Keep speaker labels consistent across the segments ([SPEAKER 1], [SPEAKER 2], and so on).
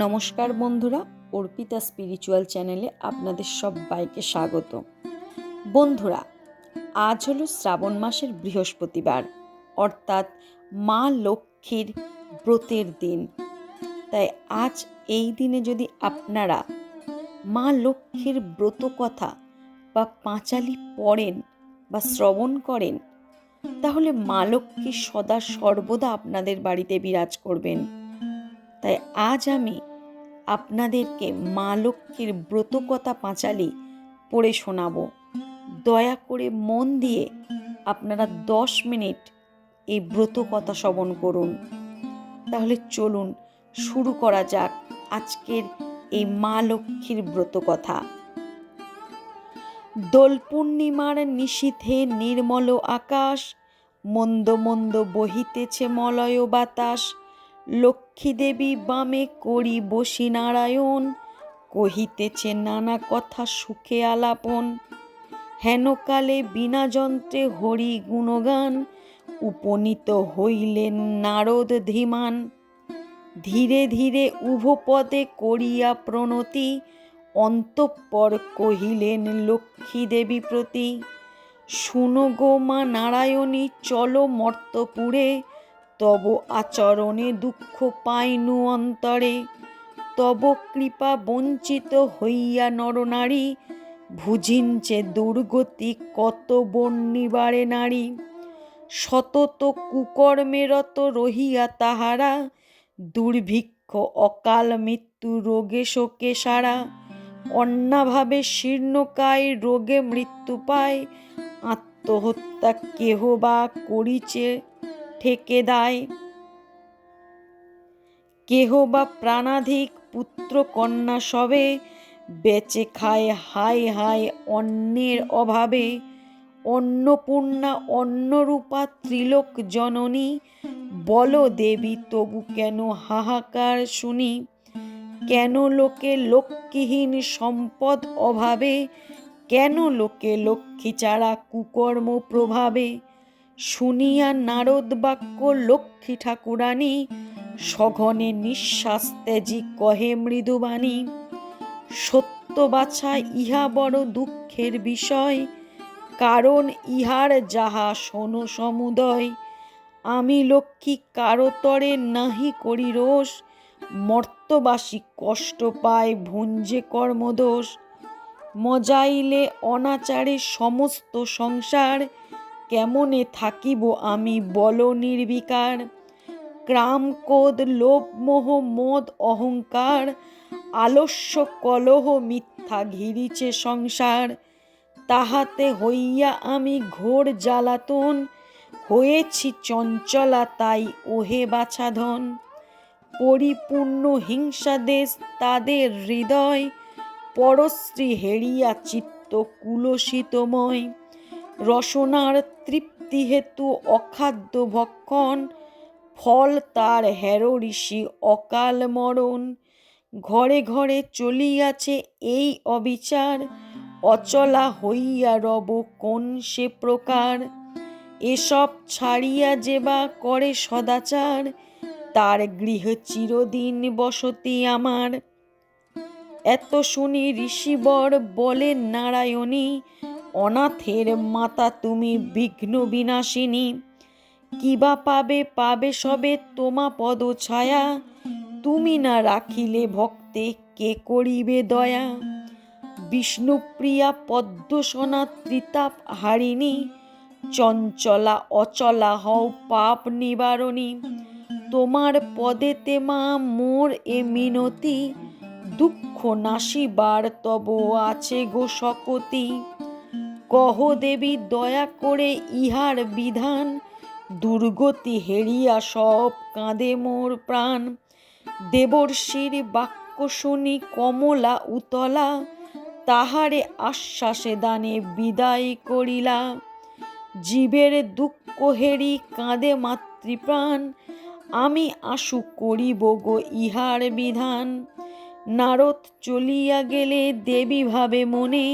[SPEAKER 1] নমস্কার বন্ধুরা, অর্পিতা স্পিরিচুয়াল চ্যানেলে আপনাদের সবাইকে স্বাগত। বন্ধুরা, আজ হলো শ্রাবণ মাসের বৃহস্পতিবার, অর্থাৎ মা লক্ষ্মীর ব্রতের দিন। তাই আজ এই দিনে যদি আপনারা মা লক্ষ্মীর ব্রত কথা বা পাঁচালি পড়েন বা শ্রবণ করেন, তাহলে মা লক্ষ্মী সদা সর্বদা আপনাদের বাড়িতে বিরাজ করবেন। তাই আজ আমি আপনাদেরকে মা লক্ষ্মীর ব্রতকথা পাঁচালি পড়ে শোনাবো। দয়া করে মন দিয়ে আপনারা 10 মিনিট এই ব্রতকথা শ্রবণ করুন। তাহলে চলুন শুরু করা যাক আজকের এই মা লক্ষ্মীর ব্রতকথা। দোল পূর্ণিমার নিশীথে নির্মল আকাশ, মন্দ মন্দ বহিতেছে মলয় বাতাস। লক্ষ্মী দেবী বামে করি বসি নারায়ণ, কহিতেছে নানা কথা সুখে আলাপন। হেনকালে বিনা যন্ত্রে হরি গুণগান, উপনীত হইলেন নারদ ধীমান। ধীরে ধীরে উভপদে করিয়া প্রণতি, অন্তঃপর কহিলেন লক্ষ্মী দেবী প্রতি। শুনো গো মা নারায়ণী, চলো মর্তপুরে, তব আচরণে দুঃখ পাইনু অন্তরে। তব কৃপা বঞ্চিত হইয়া নরনারী, ভুজিনচে দুর্গতি কত বর্ণিবারে নারী। সতত কুকর্মেরত রহিয়া তাহারা, দুর্ভিক্ষ অকাল মৃত্যু রোগে শোকে সারা। অন্নাভাবে শীর্ণকায় রোগে মৃত্যু পায়, আত্মহত্যা কেহ বা করিছে ঠেকে দায়। কেহ বা প্রাণাধিক পুত্র কন্যা সবে, বেচে খায় হায় হায় অন্নের অভাবে। অন্নপূর্ণা অন্নরূপা ত্রিলোক জননী, বল দেবী তবু কেন হাহাকার শুনি। কেন লোকে লক্ষ্মীহীন সম্পদ অভাবে, কেন লোকে লক্ষ্মী ছাড়া কুকর্ম প্রভাবে। শুনিয়া নারদ বাক্য লক্ষ্মী ঠাকুরানী, সঘনে নিঃশ্বাস ত্যাজি কহে মৃদুবাণী। সত্য বাছা ইহা বড় দুঃখের বিষয়, কারণ ইহার যাহা শোনো সমুদয়। আমি লক্ষ্মী কারোতরে নাহি করি রোষ, মর্তবাসী কষ্ট পায় ভুঞ্জে কর্মদোষ। মজাইলে অনাচারে সমস্ত সংসার, কেমনে থাকিব আমি বল নির্বিকার। ক্রাম ক্রোধ লোভ মোহ মদ অহংকার, আলস্য কলহ মিথ্যা ঘিরিছে সংসার। তাহাতে হইয়া আমি ঘোর জ্বালাতন, হয়েছি চঞ্চলা তাই ওহে বাছাধন। পরিপূর্ণ হিংসা দেশ তাদের হৃদয়, পরশ্রী হেরিয়া চিত্ত কুলসিতময়। রসনার তৃপ্তি হেতু অখাদ্য ভক্ষণ, ফল তার হের ঋষি অকাল মরণ। ঘরে ঘরে চলিয়াছে এই অবিচার, অচলা হইয়া রব কোন সে প্রকার। এসব ছাড়িয়া যে বা করে সদাচার, তার গৃহে চিরদিন বসতি আমার। এত শুনি ঋষিবর বলেন নারায়ণী, অনাথের মাতা তুমি বিঘ্ন বিনাশিনী। কিবা পাবে পাবে সবে তোমা পদ ছায়া, তুমি না রাখিলে ভক্তে কে করিবে দয়া। বিষ্ণুপ্রিয়া পদ্মসনা ত্রিতাপ হারিণী, চঞ্চলা অচলা হও পাপ নিবারণী। তোমার পদেতে মা মোর এ মিনতি, দুঃখ নাশিবার তব আছে গো শকতি। কহ দেবী দয়া করে ইহার বিধান, দুর্গতি হেরিয়া সব কাঁদে মোর প্রাণ। দেবর্ষির বাক্য শুনি কমলা উতলা, তাহারে আশ্বাসে দানে বিদায় করিলা। জীবের দুঃখ হেরি কাঁদে মাতৃপ্রাণ, আমি আশু করিব গো ইহার বিধান। নারদ চলিয়া গেলে দেবী ভাবে মনে,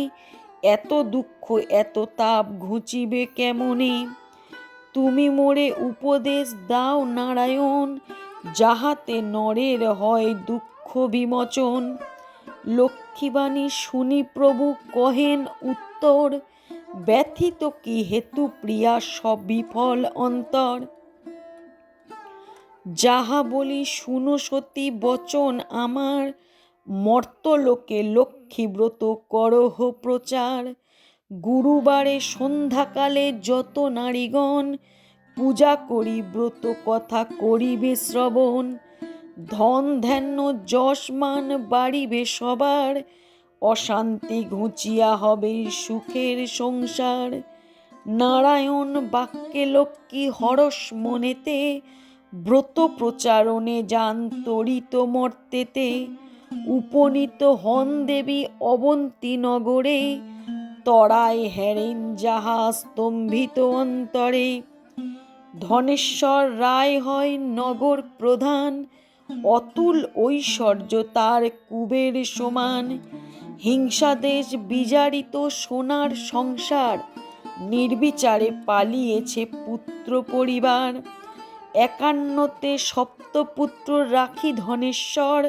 [SPEAKER 1] এত দুঃখ এত তাপ ঘুচিবে কেমনে। তুমি মোরে উপদেশ দাও নারায়ণ, যাহাতে নরের হয় দুঃখ বিমোচন। লক্ষ্মীবাণী শুনি প্রভু কহেন উত্তর, ব্যথিত কি হেতু প্রিয়া সবিফল অন্তর। যাহা বলি শুনো সতী বচন আমার, মর্তলোকে লক্ষ্মীব্রত করহ প্রচার। গুরুবারে সন্ধ্যাকালে যত নারীগণ, পূজা করি ব্রত কথা করিবে শ্রবণ। ধন ধ্যান্য যশ মান বাড়িবে সবার, অশান্তি ঘুচিয়া হবে সুখের সংসার। নারায়ণ বাক্যে লক্ষ্মী হরস মনেতে, ব্রত প্রচারণে যান তরিত মর্তেতে। উপনীত হন দেবী অবন্তী নগরে, তরায় হেরেন যাহা স্তম্ভিত অন্তরে। ধনেশ্বর রায় হয় নগর প্রধান, অতুল ঐশ্বর্য তার কুবের সমান। হিংসাদেশ বিজারিত সোনার সংসার, নির্বিচারে পালিয়েছে পুত্র পরিবার। 51তে সপ্তপুত্র রাখি ধনেশ্বর,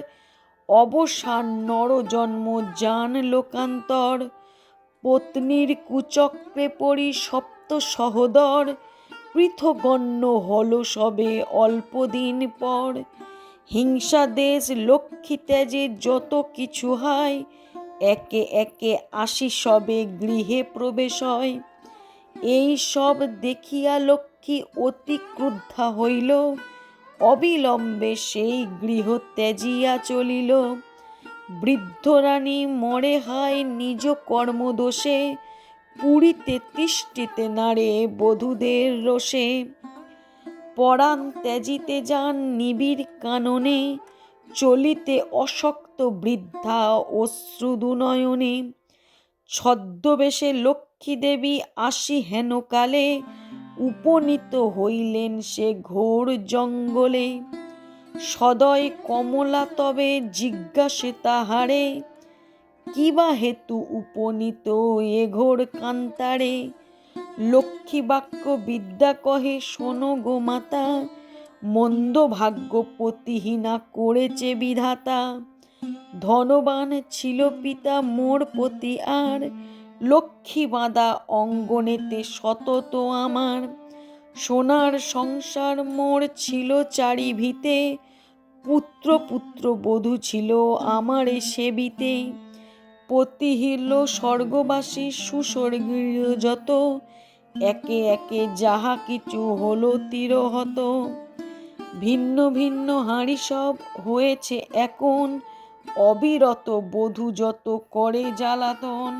[SPEAKER 1] অবসান নরজন্ম যান লোকান্তর। পত্নীর কুচক্রে পড়ি সপ্ত সহোদর, পৃথগণ্য হল সবে অল্পদিন পর। হিংসা দেশ লক্ষ্মী ত্যাজে যত কিছু হয়, একে একে আসি সবে গৃহে প্রবেশ হয়। এই সব দেখিয়া লক্ষ্মী অতি ক্রুদ্ধা হইল, অবিলম্বে সেই গৃহ ত্যাজিয়া চলিল। বৃদ্ধ রানী মরে হায় নিজ কর্মদোষে, পুরীতে তিষ্ঠিতে নারে বধূদের রোষে। পরাণ ত্যাজিতে যান নিবিড় কাননে, চলিতে অশক্ত বৃদ্ধা অশ্রুদুনয়নে। ছদ্মবেশে লক্ষ্মী দেবী আসি হেন কালে, উপনীত হইলেন সে ঘোর জঙ্গলে। সদয় কমলা তবে জিজ্ঞাসে তাহারে, কিবা হেতু উপনীত এ ঘোর কান্তারে। লক্ষ্মী বাক্য বিদ্যা কহে শোনো গো মাতা, মন্দ ভাগ্য পতিহীনা করেছে বিধাতা। ধনবান ছিল পিতা মোর পতি আর, লক্ষ্মী বাঁধা অঙ্গনেতে সতত আমার। সোনার সংসার মোর ছিল চারিভিতে, পুত্র পুত্র বধূ ছিল আমারে সেবিতে। পতি হইল স্বর্গবাসী সুস্বর্গীয় যত, একে একে যাহা কিছু হলো তিরোহত। ভিন্ন ভিন্ন হাঁড়ি সব হয়েছে এখন, অবিরত বধূ যত করে জ্বালাতন।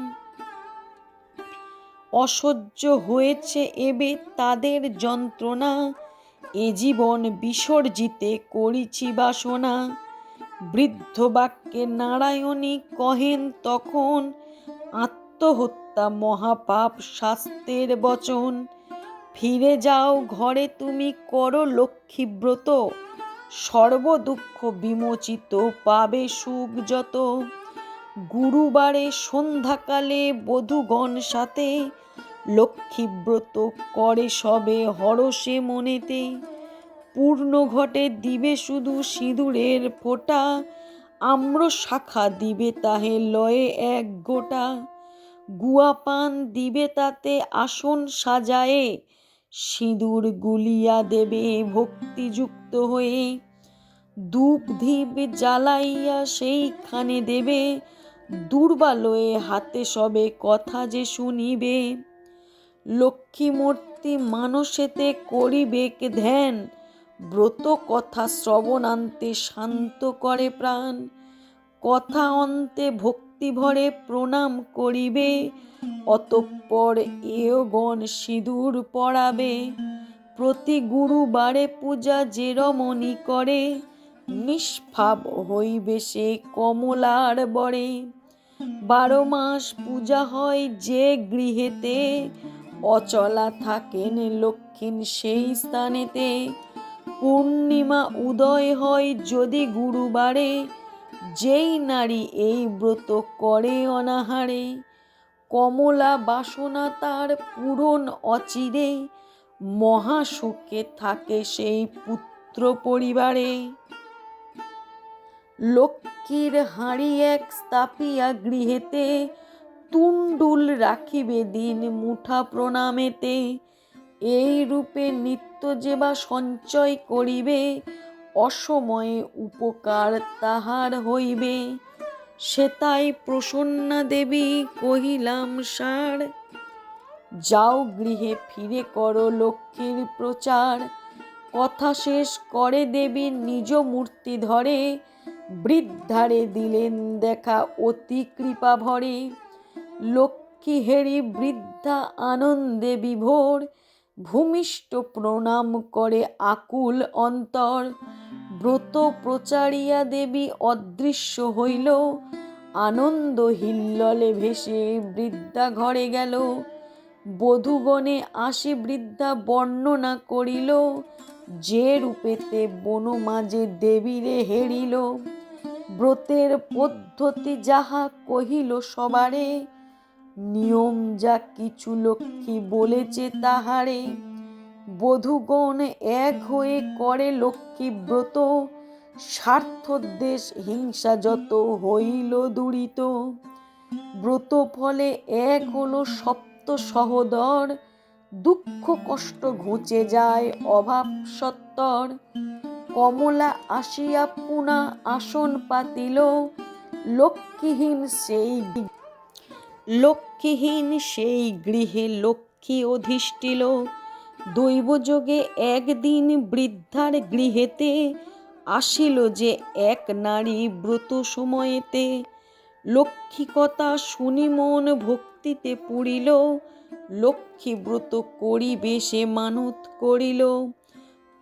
[SPEAKER 1] অসহ্য হয়েছে এবে তাদের যন্ত্রণা, এ জীবন বিসর্জিতে করিছি বাসনা। বৃদ্ধ বাক্যে নারায়ণী কহেন তখন, আত্মহত্যা মহাপাপ শাস্ত্রের বচন। ফিরে যাও ঘরে তুমি করো লক্ষ্মীব্রত, সর্বদুঃখ বিমোচিত পাবে সুখ যত। গুরুবারে সন্ধ্যাকালে বধূগণ সাথে, লক্ষ্মীব্রত করে সবে হরষে মনেতে। পূর্ণ ঘটে দিবে শুধু সিঁদুরের ফোঁটা, আম্র শাখা দিবে তাহে লয়ে এক গোটা। গুয়া পান দিবে তাতে আসন সাজায়ে, সিঁদুর গুলিয়া দেবে ভক্তিযুক্ত হয়ে। ধূপ ধীপ জ্বালাইয়া সেইখানে দেবে, দুর্বালয়ে হাতে সবে কথা যে শুনিবে। লক্ষ্মীমূর্তি মানসেতে করিবে ধ্যান, ব্রত কথা শ্রবণান্তে শান্ত করে প্রাণ। কথা অন্তে ভক্তি ভরে প্রণাম করিবে, অতঃপর এয়গণ সিঁদুর পরাবে। প্রতি গুরুবারে পূজা যে রমণী করে, নিষ্পাপ হইবে সে কমলার বরে। 12 মাস পূজা হয় যে গৃহেতে, অচলা থাকেন লক্ষ্মীন সেই স্থানেতে। পূর্ণিমা উদয় হয় যদি গুরুবারে, যেই নারী এই ব্রত করে অনাহারে। কমলা বাসনা তার পূরণ অচিরে, মহাসুখে থাকে সেই পুত্র পুত্র পরিবারে। লক্ষ্মীর হাঁড়ি এক স্থাপিয়া গৃহেতে, তুণ্ডুল রাখিবে দিন মুঠা প্রণামেতে। এই রূপে নিত্য যেবা সঞ্চয় করিবে, অসময়ে উপকার তাহার হইবে। সেতাই প্রসন্না দেবী কহিলাম সার, যাও গৃহে ফিরে করো লক্ষ্মীর প্রচার। কথা শেষ করে দেবী নিজ মূর্তি ধরে, বৃদ্ধারে দিলেন দেখা অতি কৃপা ভরে। লক্ষ্মী হেরি বৃদ্ধা আনন্দে বিভোর, ভূমিষ্ঠ প্রণাম করে আকুল অন্তর। ব্রত প্রচারিয়া দেবী অদৃশ্য হইল, আনন্দ হিল্ললে ভেসে বৃদ্ধা ঘরে গেল। বধূগণে আসি বৃদ্ধা বর্ণনা করিল, যে রূপেতে বন মাঝে দেবীরে হেরিল। ব্রতের পদ্ধতি যাহা কহিল সবারে, নিয়ম যা কিছু লক্ষ্মী বলেছে তাহারে। বধূগণ এক হয়ে করে লক্ষ্মী ব্রত, স্বার্থোদ্দেশ হিংসা যত হইল দূরিত। ব্রত ফলে এক হলো সপ্ত সহোদর, দুঃখ কষ্ট ঘুচে যায় অভাব সত্তর। কমলা আসিয়া পুনা আসন পাতিল, লক্ষ্মীহীন সেই গৃহে লক্ষ্মী অধিষ্ঠিল। দৈবযোগে একদিন বৃদ্ধার গৃহেতে, আসিল যে এক নারী ব্রত সময়েতে। লক্ষ্মী কথা শুনি মন ভক্তিতে পুরিল, লক্ষ্মী ব্রত করিবে সে মানত করিল।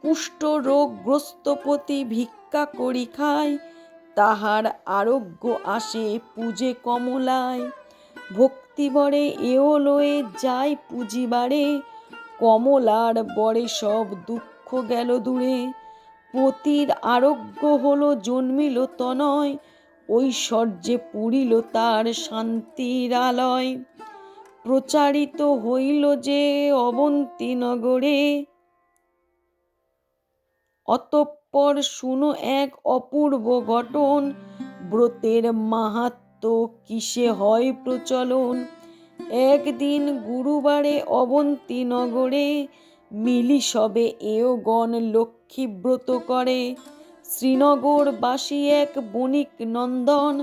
[SPEAKER 1] কুষ্ঠ রোগগ্রস্ত পতি ভিক্ষা করি খায়, তাহার আরোগ্য আসে পূজে কমলায়। ভক্তিবরে এও লয়ে যায় পুজিবারে, কমলার বরে সব দুঃখ গেল দূরে। পতির আরোগ্য হলো জন্মিল তনয়, ঐশ্বর্যে পুরিল তার শান্তির আলয়। প্রচারিত হইল যে অবন্তী নগরে, অতঃপর শুনো এক অপূর্ব ঘটন। ব্রতের মাহাত্ম্য কিসে হয় প্রচলন। একদিন গুরুবারে অবন্তী নগরে, মিলি সবে এও গণ লক্ষ্মী ব্রত করে। শ্রীনগর বাসী এক বণিক নন্দন,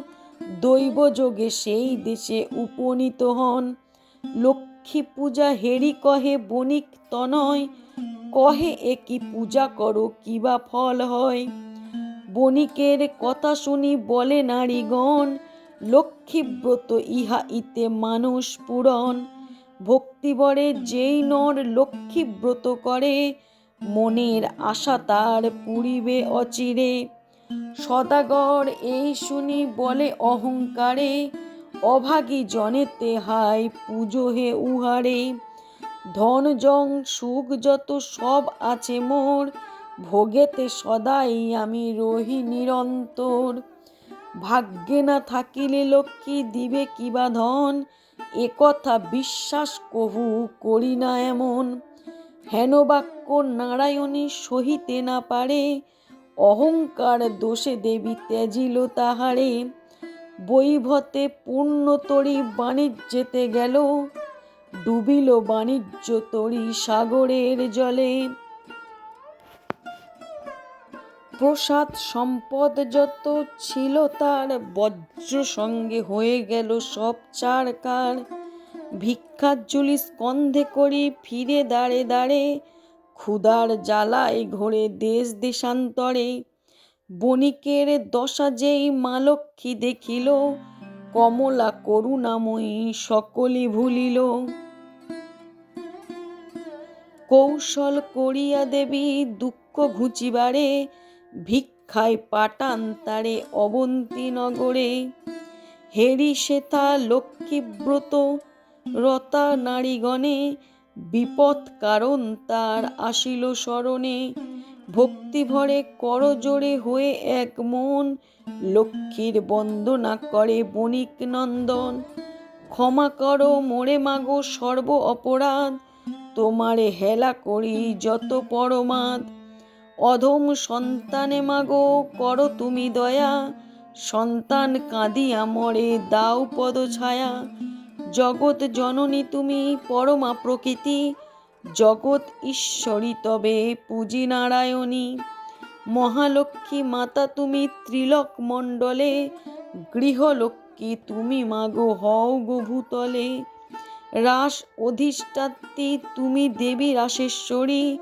[SPEAKER 1] দৈবযোগে সেই দেশে উপনীত হন। লক্ষ্মী পূজা হেরি কহে বণিক তনয়, কহে একি পূজা করো কিবা ফল হয়। বণিকের কথা শুনি বলে নারীগণ, লক্ষ্মী ব্রত ইহা ইতে মানস পূরণ। ভক্তিবরে যেই নর লক্ষ্মী ব্রত করে, মনের আশা তার পুরিবে অচিরে। সদাগর এই শুনি বলে অহংকারে, অভাগী জনেতে হায় পুজো হে উহারে। ধন জন সুখ যত সব আছে মোর, ভোগেতে সদাই আমি রহি নিরন্তর। ভাগ্যে না থাকিলে লক্ষ্মী দিবে কিবা ধন, একথা বিশ্বাস কহু করি না এমন। হেন বাক্য নারায়ণী সহিতে না পারে, অহংকার দোষে দেবী ত্যাজিল তাহারে। বৈভতে পূর্ণ তরি বাণিজ্যেতে গেল, ডুবিল বাণিজ্য তরি সাগরের জলে। প্রসাদ সম্পদ যত ছিল তার, বজ্র সঙ্গে হয়ে গেল সব চারকার। ভিক্ষার ঝুলি স্কন্ধে করি ফিরে দাঁড়ে দাঁড়ে, ক্ষুধার জ্বালায় ঘোরে দেশ দেশান্তরে। বণিকের দশা যেই মা লক্ষ্মী দেখিল, কমলা করুণাময়ী সকলই ভুলিল। কৌশল করিয়া দেবী দুঃখ ঘুচিবারে, ভিক্ষায় পাঠান তারে অবন্তী নগরে। হেরি সেথা লক্ষ্মী ব্রত রতা নারীগণে, বিপদ কারণ তার আসিল স্মরণে। ভক্তি ভরে করজোড়ে হয়ে এক মন, লক্ষ্মীর বন্দনা করে বণিক নন্দন। ক্ষমা করো মোরে মাগো সর্ব অপরাধ, তোমারে হেলা করি যত পরমাদ। অধম সন্তানে মাগো করো তুমি দয়া, সন্তান কাঁদিয়া মরে দাও পদ ছায়া। জগৎ জননী তুমি পরমা প্রকৃতি, জগৎ ঈশ্বরী তবে পূজি নারায়ণী। মহালক্ষ্মী মাতা তুমি ত্রিলোক মণ্ডলে, গৃহলক্ষ্মী তুমি মাগো হও গো ভূতলে। রাস অধিষ্ঠাত্রী তুমি দেবী রাসেশ্বরী,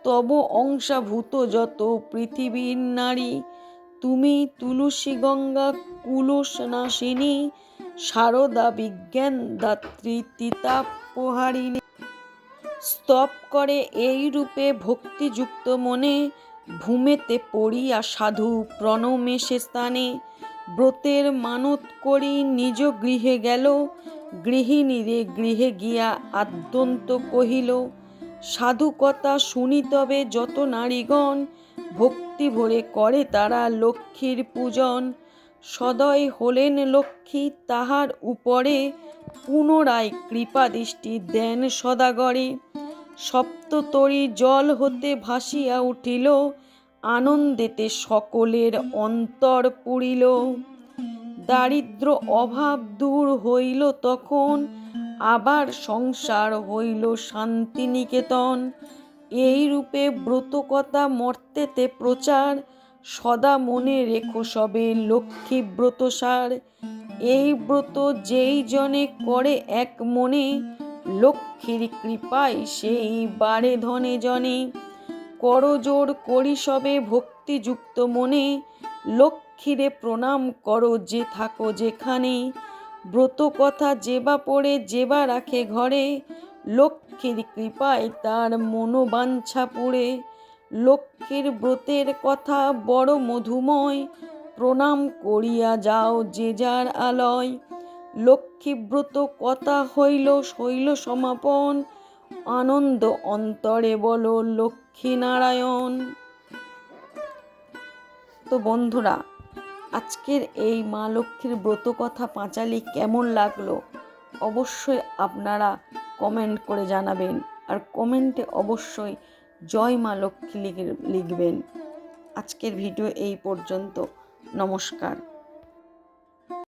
[SPEAKER 1] তব অংশাভূত যত পৃথিবীর নারী। তুমি তুলসী গঙ্গা কুলসনাশিনী, শারদা বিজ্ঞান দাত্রী তিতাপহারিণী। স্তব করে এই রূপে ভক্তিযুক্ত মনে, ভূমেতে পড়িয়া সাধু প্রণমে সে স্থানে। ব্রতের মানত করি নিজ গৃহে গেল, গৃহিণীরে গৃহে গিয়া আদ্যন্ত কহিল। সাধু কথা শুনি তবে যত নারীগণ, ভক্তি ভরে করে তারা লক্ষ্মীর পূজন। সদয় হলেন লক্ষ্মী তাহার উপরে, পুনরায় কৃপা দৃষ্টি দেন সদাগরে। সপ্ততরী জল হতে ভাসিয়া উঠিল, আনন্দেতে সকলের অন্তর পুরিল। দারিদ্র অভাব দূর হইল তখন, আবার সংসার হইল শান্তিনিকেতন। এই রূপে ব্রতকথা মর্তেতে প্রচার, সদা মনে রেখো সবে লক্ষ্মী ব্রতসার। এই ব্রত যেই জনে করে এক মনে, লক্ষ্মীর কৃপায় সেই বাড়ে ধনে জনে। করজোড় করি সবে ভক্তিযুক্ত মনে, লক্ষ্মীরে প্রণাম করো যে থাকো যেখানে। ব্রত কথা যেবা পড়ে যেবা রাখে ঘরে, লক্ষ্মীর কৃপায় তার মনোবাঞ্ছা পুরে। লক্ষ্মীর ব্রতের কথা বড় মধুময়, প্রণাম করিয়া যাও যে যার আলয়। লক্ষ্মী ব্রত কথা হইল শৈল সমাপন, আনন্দ অন্তরে বলো লক্ষ্মী নারায়ণ। তো বন্ধুরা, আজকের এই মা লক্ষ্মীর ব্রত কথা পাঁচালি কেমন লাগলো অবশ্যই আপনারা কমেন্ট করে জানাবেন, আর কমেন্টে অবশ্যই জয় মা লক্ষ্মী লিখবেন। আজকের ভিডিও এই পর্যন্ত। নমস্কার।